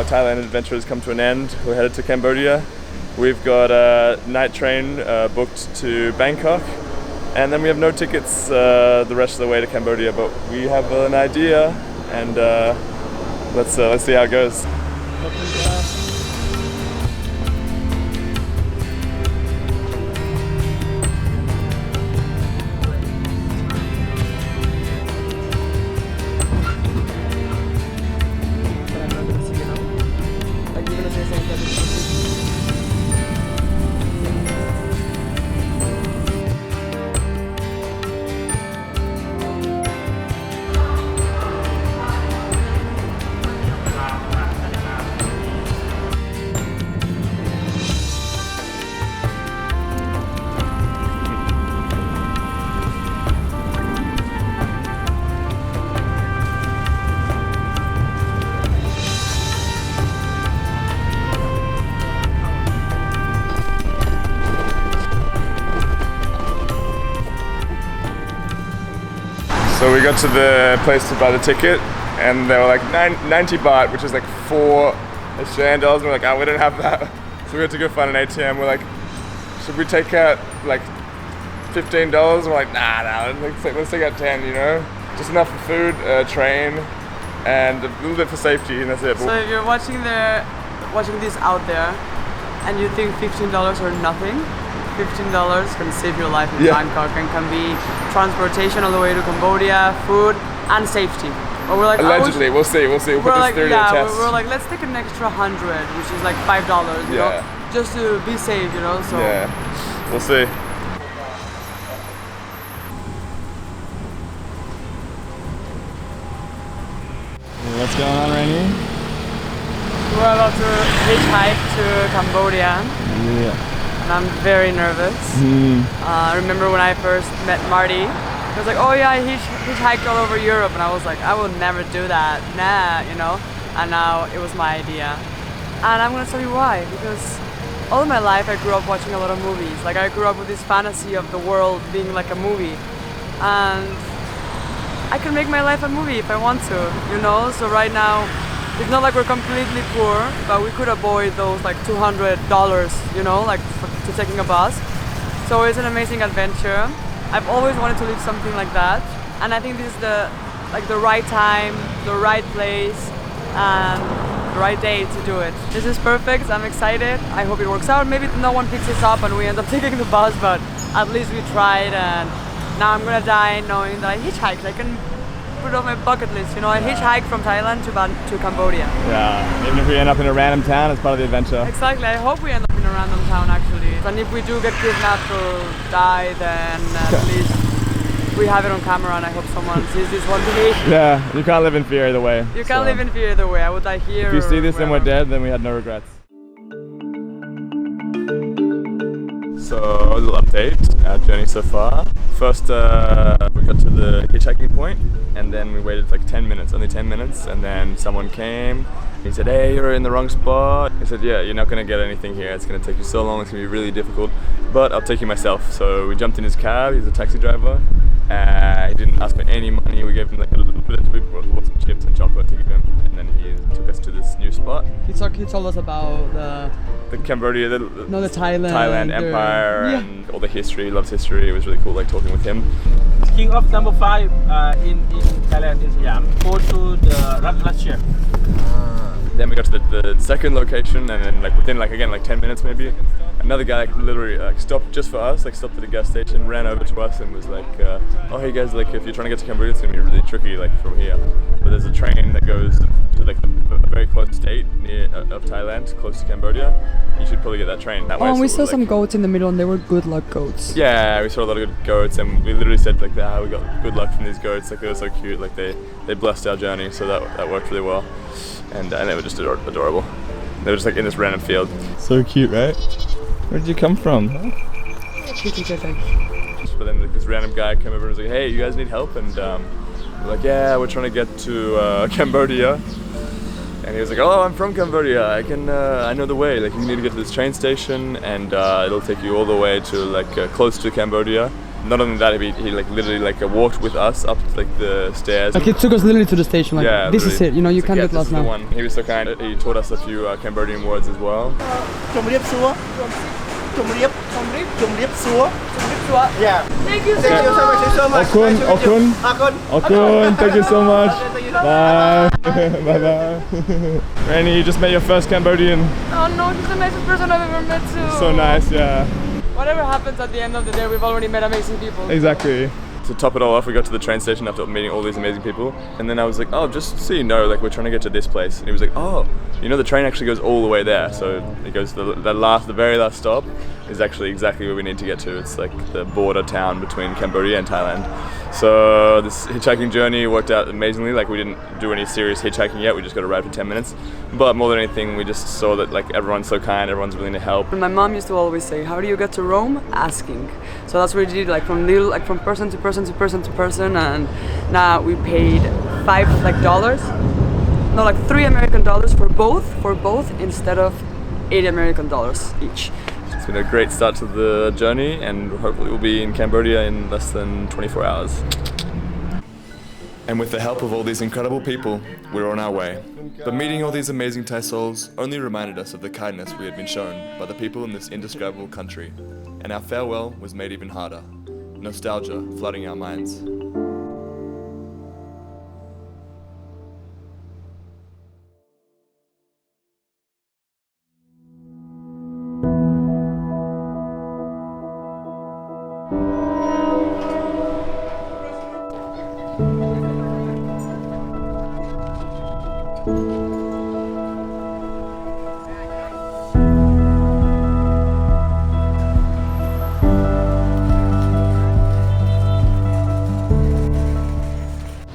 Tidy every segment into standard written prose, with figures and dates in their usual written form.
our Thailand adventure has come to an end. We're headed to Cambodia. We've got a night train booked to Bangkok, and then we have no tickets the rest of the way to Cambodia, but we have an idea, and let's see how it goes. So we got to the place to buy the ticket, and they were like 90 baht, which is like $4 Australian dollars. And we're like, oh, we don't have that. So we had to go find an ATM. We're like, should we take out like $15? We're like, nah, let's take out 10, you know? Just enough for food, train, and a little bit for safety, and that's it. So if you're watching this out there, and you think $15 or nothing, $15 can save your life in Bangkok and can be transportation all the way to Cambodia, food, and safety. But we're like, allegedly, we'll see. We'll put this theory to the test. We're like, let's take an extra 100, which is like $5, you know, just to be safe, you know. So yeah, we'll see. What's going on, Rainy? We're about to hitchhike to Cambodia. Yeah. I'm very nervous. I remember when I first met Marty, he was like, oh yeah, I hitchhiked all over Europe, and I was like, I would never do that, nah, you know. And now it was my idea, and I'm gonna tell you why. Because all of my life I grew up watching a lot of movies. Like I grew up with this fantasy of the world being like a movie, and I can make my life a movie if I want to, you know. So right now, it's not like we're completely poor, but we could avoid those like $200, you know, like to taking a bus. So it's an amazing adventure. I've always wanted to live something like that, and I think this is the right time, the right place, and the right day to do it. This is perfect. I'm excited. I hope it works out. Maybe no one picks us up and we end up taking the bus, but at least we tried, and now I'm gonna die knowing that I hitchhiked. I can put it on my bucket list, you know. I hitchhiked from Thailand to Cambodia. Yeah, even if we end up in a random town, it's part of the adventure. Exactly, I hope we end up in a random town actually. And if we do get kidnapped or die, then at least we have it on camera, and I hope someone sees this one day. Yeah, you can't live in fear either way. You can't live in fear either way. I would die here. If you see this and we're dead, then we had no regrets. So a little update, our journey so far. First we got to the hitchhiking point, and then we waited like 10 minutes, only 10 minutes, and then someone came. He said, hey, you're in the wrong spot. He said, yeah, you're not gonna get anything here. It's gonna take you so long, it's gonna be really difficult, but I'll take you myself. So we jumped in his cab, he's a taxi driver. He didn't ask for any money. We gave him like a little bit, we bought some chips and chocolate to give him, and then he took us to this new spot. He told us about the Cambodia, the Thailand Empire, and all the history. He loves history. It was really cool, like talking with him. King of number 5 in Thailand is Siam. Go to the Russia. Then we got to the second location, and then like within like 10 minutes maybe, another guy like literally stopped just for us, like stopped at a gas station, ran over to us and was like, oh hey guys, like if you're trying to get to Cambodia, it's gonna be really tricky like from here, but there's a train that goes to like a very close state of Thailand, close to Cambodia. You should probably get that train that way. Oh, and we so saw some goats in the middle, and they were good luck goats. Yeah, we saw a lot of good goats, and we literally said like, we got good luck from these goats. Like they were so cute. Like they blessed our journey, so that worked really well. And they were just adorable. They were just like in this random field. So cute, right? Where did you come from? But then like, this random guy came over and was like, hey, you guys need help? And we're like, yeah, we're trying to get to Cambodia. And he was like, oh, I'm from Cambodia. I know the way. Like you need to get to this train station, and it'll take you all the way to like close to Cambodia. not only that, he like literally like walked with us up like the stairs. Like, it took us literally to the station. Like, yeah, this is literally. it. You know, you It's can't like, get yeah, lost this is the now. one. He was so kind. He taught us a few Cambodian words as well. Yeah. Thank you so Thank you so much. Thank you so much. Okun, Nice to meet you. Okun. Akun. Okun, thank you so much. Thank you. Bye. Bye-bye. Rainy, you just met your first Cambodian. Oh no, he's the nicest person I've ever met too. So nice, yeah. Whatever happens at the end of the day, we've already met amazing people. Exactly. To top it all off, we got to the train station after meeting all these amazing people, and then I was like, oh, just so you know, like, we're trying to get to this place. And he was like, oh, you know, the train actually goes all the way there. So it goes to the very last stop is actually exactly where we need to get to. It's like the border town between Cambodia and Thailand. So this hitchhiking journey worked out amazingly. Like, we didn't do any serious hitchhiking yet. We just got a ride for 10 minutes. But more than anything, we just saw that like everyone's so kind, everyone's willing to help. My mom used to always say, "How do you get to Rome? Asking." So that's what we did, like from person to person to person to person, and now we paid $3 American for both instead of $8 American each. It's been a great start to the journey, and hopefully we'll be in Cambodia in less than 24 hours. And with the help of all these incredible people, we're on our way. But meeting all these amazing Thai souls only reminded us of the kindness we had been shown by the people in this indescribable country. And our farewell was made even harder. Nostalgia flooding our minds.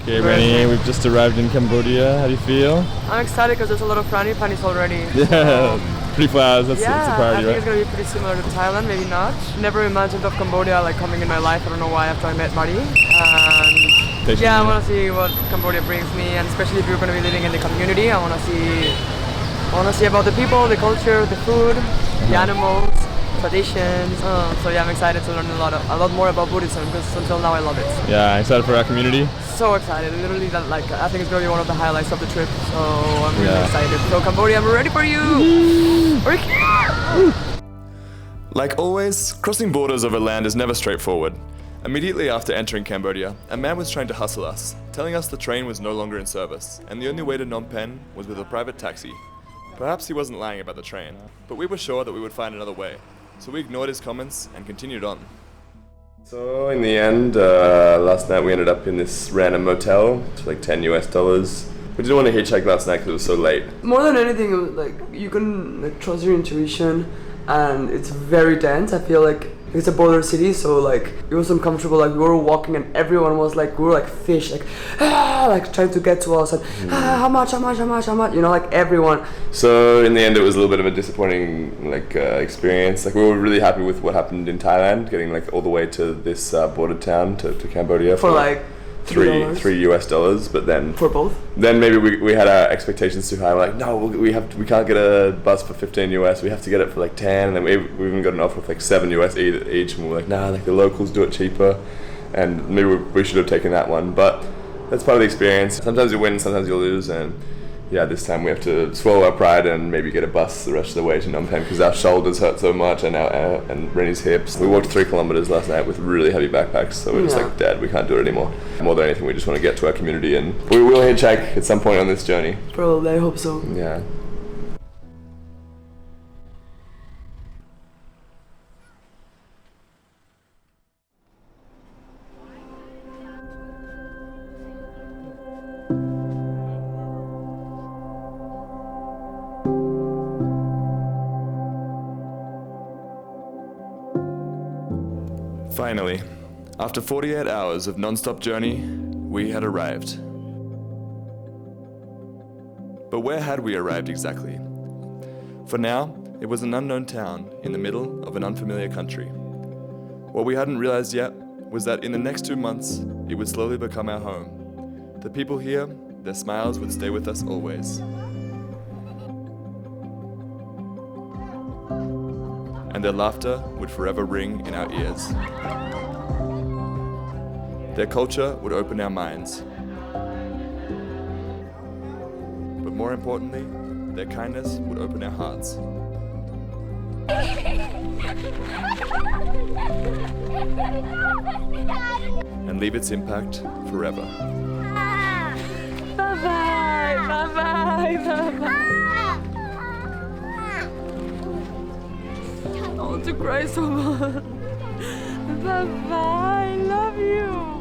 Okay, Rainy, we've just arrived in Cambodia. How do you feel? I'm excited because there's a lot of frowny panis already. Yeah, 24 hours, that's a I priority, think it's right? gonna be pretty similar to Thailand, maybe not. Never imagined of Cambodia like coming in my life. I don't know why after I met Marty. And yeah, I want to see what Cambodia brings me, and especially if you're gonna be living in the community, I want to see about the people, the culture, the food, the animals, traditions. So yeah, I'm excited to learn a lot more about Buddhism because until now I love it. Yeah, excited for our community. So excited, literally that, like, I think it's gonna be one of the highlights of the trip. So I'm really excited. So Cambodia, I'm ready for you. We're here. Like always, crossing borders over land is never straightforward. Immediately after entering Cambodia, a man was trying to hustle us, telling us the train was no longer in service, and the only way to Phnom Penh was with a private taxi. Perhaps he wasn't lying about the train, but we were sure that we would find another way, so we ignored his comments and continued on. So in the end, last night we ended up in this random motel for like $10 US. We didn't want to hitchhike last night because it was so late. More than anything, it was like you can like trust your intuition, and it's very dense. I feel like it's a border city, so like it was uncomfortable. Like we were walking, and everyone was like, we were like fish, like trying to get to us, and how much, you know, like everyone. So in the end, it was a little bit of a disappointing experience. Like we were really happy with what happened in Thailand, getting like all the way to this border town to Cambodia for like $3 US, but then for both. Then maybe we had our expectations too high. We're like, no, we can't get a bus for $15 US. We have to get it for like 10, and then we even got an offer with like $7 US each, and we were like, nah, like the locals do it cheaper, and maybe we should have taken that one. But that's part of the experience. Sometimes you win, sometimes you lose, and yeah, this time we have to swallow our pride and maybe get a bus the rest of the way to Phnom Penh because our shoulders hurt so much and Rennie's hips. We walked 3 kilometers last night with really heavy backpacks, so we're just like, Dad, we can't do it anymore. More than anything, we just want to get to our community, and we will hitchhike at some point on this journey. Probably, I hope so. Yeah. Finally, after 48 hours of non-stop journey, we had arrived. But where had we arrived exactly? For now, it was an unknown town in the middle of an unfamiliar country. What we hadn't realized yet was that in the next 2 months, it would slowly become our home. The people here, their smiles would stay with us always. And their laughter would forever ring in our ears. Their culture would open our minds. But more importantly, their kindness would open our hearts. And leave its impact forever. Bye-bye, bye-bye, bye-bye. I want to cry so much. Bye-bye, love you.